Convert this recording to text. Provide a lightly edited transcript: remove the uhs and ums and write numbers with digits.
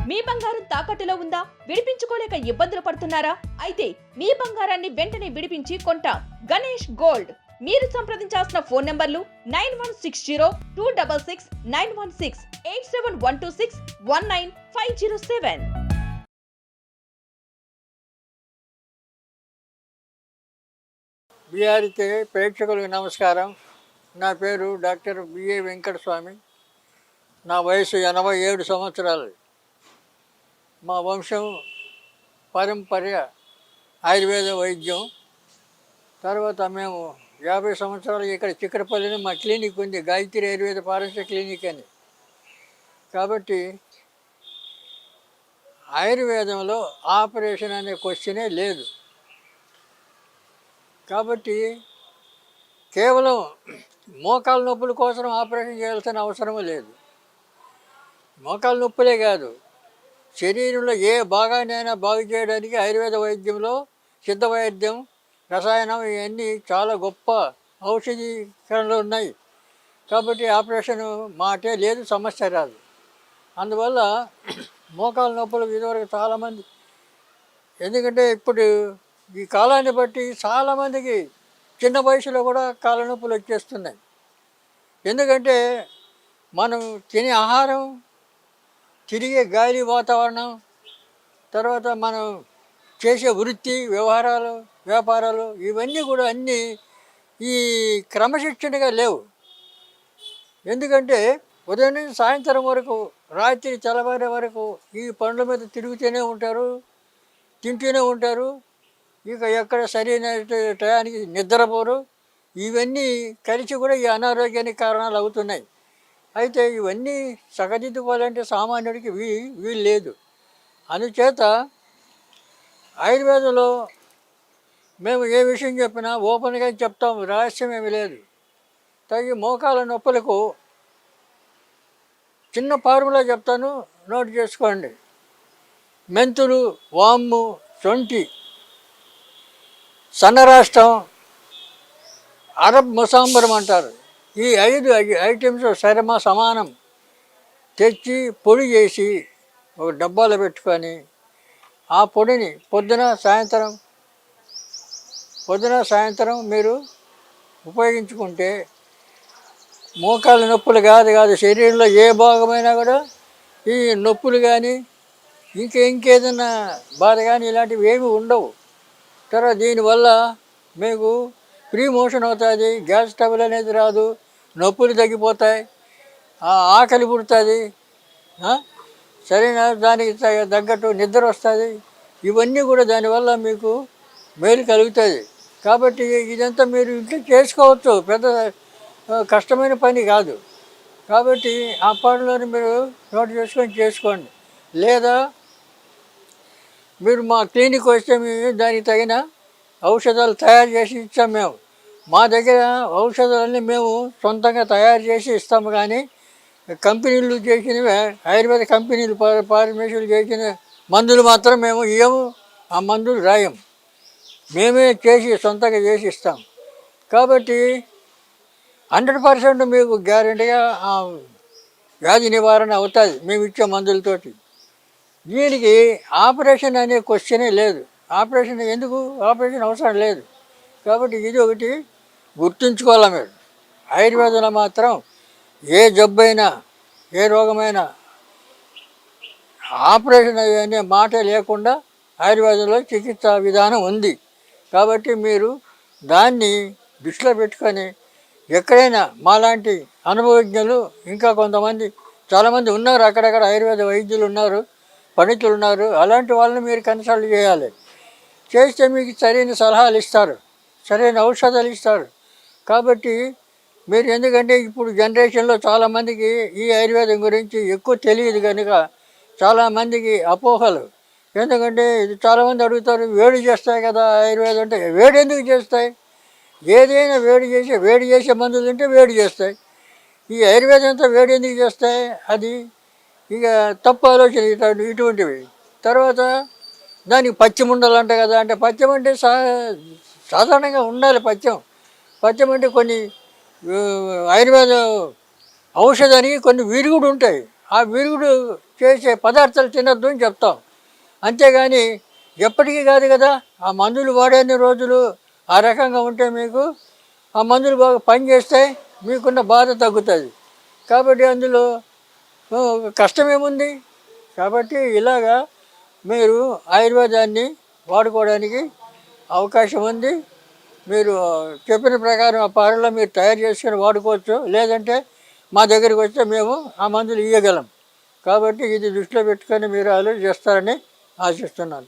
మీ బంగారం తాకట్టులో ఉందా? విడిపించుకోలేక ఇబ్బందులు పడుతున్నారా? అయితే మీ బంగారాన్ని వెంటనే విడిపించి కొంటాం. గణేష్ గోల్డ్. మీరు సంప్రదించాల్సిన ఫోన్ నంబర్లు 9160-266-916, 8712619507. బీఆర్కే ప్రేక్షకులకు నమస్కారం. నా పేరు డాక్టర్ బిఏ వెంకటస్వామి. నా వయసు 87 సంవత్సరాలు. మా వంశం పారంపర్య ఆయుర్వేద వైద్యం. తర్వాత మేము 50 సంవత్సరాలు ఇక్కడ చిక్కడపల్లిలో మా క్లినిక్ ఉంది, గాయత్రి ఆయుర్వేద పారస్య క్లినిక్ అని. కాబట్టి ఆయుర్వేదంలో ఆపరేషన్ అనే క్వశ్చనే లేదు. కాబట్టి కేవలం మోకాలు నొప్పుల కోసం ఆపరేషన్ చేయాల్సిన అవసరం లేదు. మోకాలు నొప్పులే కాదు, శరీరంలో ఏ భాగాన్నైనా బాగు చేయడానికి ఆయుర్వేద వైద్యంలో సిద్ధ వైద్యం, రసాయనం ఇవన్నీ చాలా గొప్ప ఔషధీకరణలు ఉన్నాయి. కాబట్టి ఆపరేషన్ మాటే లేదు, సమస్య రాదు. అందువల్ల మోకాలు నొప్పులు ఇదివరకు చాలామంది, ఎందుకంటే ఇప్పుడు ఈ కాలాన్ని బట్టి చాలామందికి చిన్న వయసులో కూడా కాళ్ళ నొప్పులు వచ్చేస్తున్నాయి. ఎందుకంటే మనం తినే ఆహారం, తిరిగే గాలి, వాతావరణం, తర్వాత మనం చేసే వృత్తి, వ్యవహారాలు, వ్యాపారాలు ఇవన్నీ కూడా అన్నీ ఈ క్రమశిక్షణగా లేవు. ఎందుకంటే ఉదయం నుంచి సాయంత్రం వరకు, రాత్రి తెల్లవారే వరకు ఈ పనుల మీద తిరుగుతూనే ఉంటారు, తింటూనే ఉంటారు. ఇక ఎక్కడ సరైన టయానికి నిద్రపోరు. ఇవన్నీ కలిసి కూడా ఈ అనారోగ్యానికి కారణాలు అవుతున్నాయి. అయితే ఇవన్నీ సగదిద్దుకోవాలంటే సామాన్యుడికి వీలు లేదు. అందుచేత ఆయుర్వేదంలో మేము ఏ విషయం చెప్పినా ఓపెన్గా చెప్తాము, రహస్యం ఏమీ లేదు. తగి మోకాల నొప్పులకు చిన్న ఫార్ములా చెప్తాను, నోట్ చేసుకోండి. మెంతులు, వాము, శొంఠి, సన్నరాష్ట్రం, అరబ్ ముసాంబరం అంటారు. ఈ 5 ఐటమ్స్ సమానం తెచ్చి పొడి చేసి ఒక డబ్బాలో పెట్టుకొని ఆ పొడిని పొద్దున సాయంత్రం మీరు ఉపయోగించుకుంటే మోకాళ్ళ నొప్పులు కాదు శరీరంలో ఏ భాగమైనా కూడా ఈ నొప్పులు కానీ ఇంకేదైనా బాధ కానీ ఇలాంటివి ఏమి ఉండవు. తర్వాత దీనివల్ల మీకు ఫ్రీ మోషన్ అవుతుంది, గ్యాస్ ట్రబుల్ అనేది రాదు, నొప్పులు తగ్గిపోతాయి, ఆకలి పుడుతుంది, సరైన దానికి తగ్గట్టు నిద్ర వస్తుంది. ఇవన్నీ కూడా దానివల్ల మీకు మేలు కలుగుతుంది. కాబట్టి ఇదంతా మీరు ఇంట్లో చేసుకోవచ్చు, పెద్ద కష్టమైన పని కాదు. కాబట్టి ఆ పనిలోని మీరు నోట్ చేసుకోండి. లేదా మీరు మా క్లినిక్ వస్తే మేము దానికి తగిన ఔషధాలు తయారు చేసి ఇచ్చాము. మేము మా దగ్గర ఔషధాలన్నీ మేము సొంతంగా తయారు చేసి ఇస్తాము. కానీ కంపెనీలు చేసినవి, ఆయుర్వేద కంపెనీలు, ఫార్మసీలు చేసిన మందులు మాత్రం మేము ఇవ్వము, ఆ మందులు రాయము. మేమే చేసి సొంతంగా చేసి ఇస్తాం. కాబట్టి 100% మీకు గ్యారెంటీగా వ్యాధి నివారణ అవుతుంది మేము ఇచ్చే మందులతోటి. దీనికి ఆపరేషన్ అనే క్వశ్చనే లేదు. ఆపరేషన్ అవసరం లేదు. కాబట్టి ఇది ఒకటి గుర్తుంచుకోవాలి మీరు. ఆయుర్వేదంలో మాత్రం ఏ జబ్బైనా, ఏ రోగమైనా ఆపరేషన్ అనే మాట లేకుండా ఆయుర్వేదంలో చికిత్సా విధానం ఉంది. కాబట్టి మీరు దాన్ని దృష్టిలో పెట్టుకొని ఎక్కడైనా మాలాంటి అనుభవజ్ఞులు ఇంకా చాలామంది ఉన్నారు, అక్కడక్కడ ఆయుర్వేద వైద్యులు ఉన్నారు, పండితులు ఉన్నారు. అలాంటి వాళ్ళని మీరు కన్సల్ట్ చేస్తే మీకు సరైన సలహాలు ఇస్తారు, సరైన ఔషధాలు ఇస్తారు. కాబట్టి మీరు, ఎందుకంటే ఇప్పుడు జనరేషన్లో చాలామందికి ఈ ఆయుర్వేదం గురించి ఎక్కువ తెలియదు కనుక చాలామందికి అపోహలు. ఎందుకంటే ఇది చాలామంది అడుగుతారు, వేడి చేస్తాయి కదా ఆయుర్వేదం అంటే. వేడి ఎందుకు చేస్తాయి? ఏదైనా వేడి చేసే మందులు తింటే వేడి చేస్తాయి. ఈ ఆయుర్వేదం అంతా వేడి ఎందుకు చేస్తాయి? అది ఇక తప్పు ఆలోచన ఇటువంటివి. తర్వాత దానికి పచ్చం ఉండాలంట కదా. అంటే పచ్చం అంటే సాధారణంగా ఉండాలి. పచ్చం అంటే కొన్ని ఆయుర్వేద ఔషధానికి కొన్ని విరుగుడు ఉంటాయి. ఆ విరుగుడు చేసే పదార్థాలు తినొద్దు అని చెప్తాం. అంతేగాని ఎప్పటికీ కాదు కదా. ఆ మందులు వాడేన్ని రోజులు ఆ రకంగా ఉంటే మీకు ఆ మందులు బాగా పనిచేస్తాయి, మీకున్న బాధ తగ్గుతుంది. కాబట్టి అందులో కష్టమేముంది. కాబట్టి ఇలాగా మీరు ఆయుర్వేదాన్ని వాడుకోవడానికి అవకాశం ఉంది. మీరు చెప్పిన ప్రకారం ఆ పారలో మీరు తయారు చేసుకొని వాడుకోవచ్చు. లేదంటే మా దగ్గరికి వస్తే మేము ఆ మందులు ఇవ్వగలం. కాబట్టి ఇది దృష్టిలో పెట్టుకొని మీరు ఆలోచన చేస్తారని ఆశిస్తున్నాను.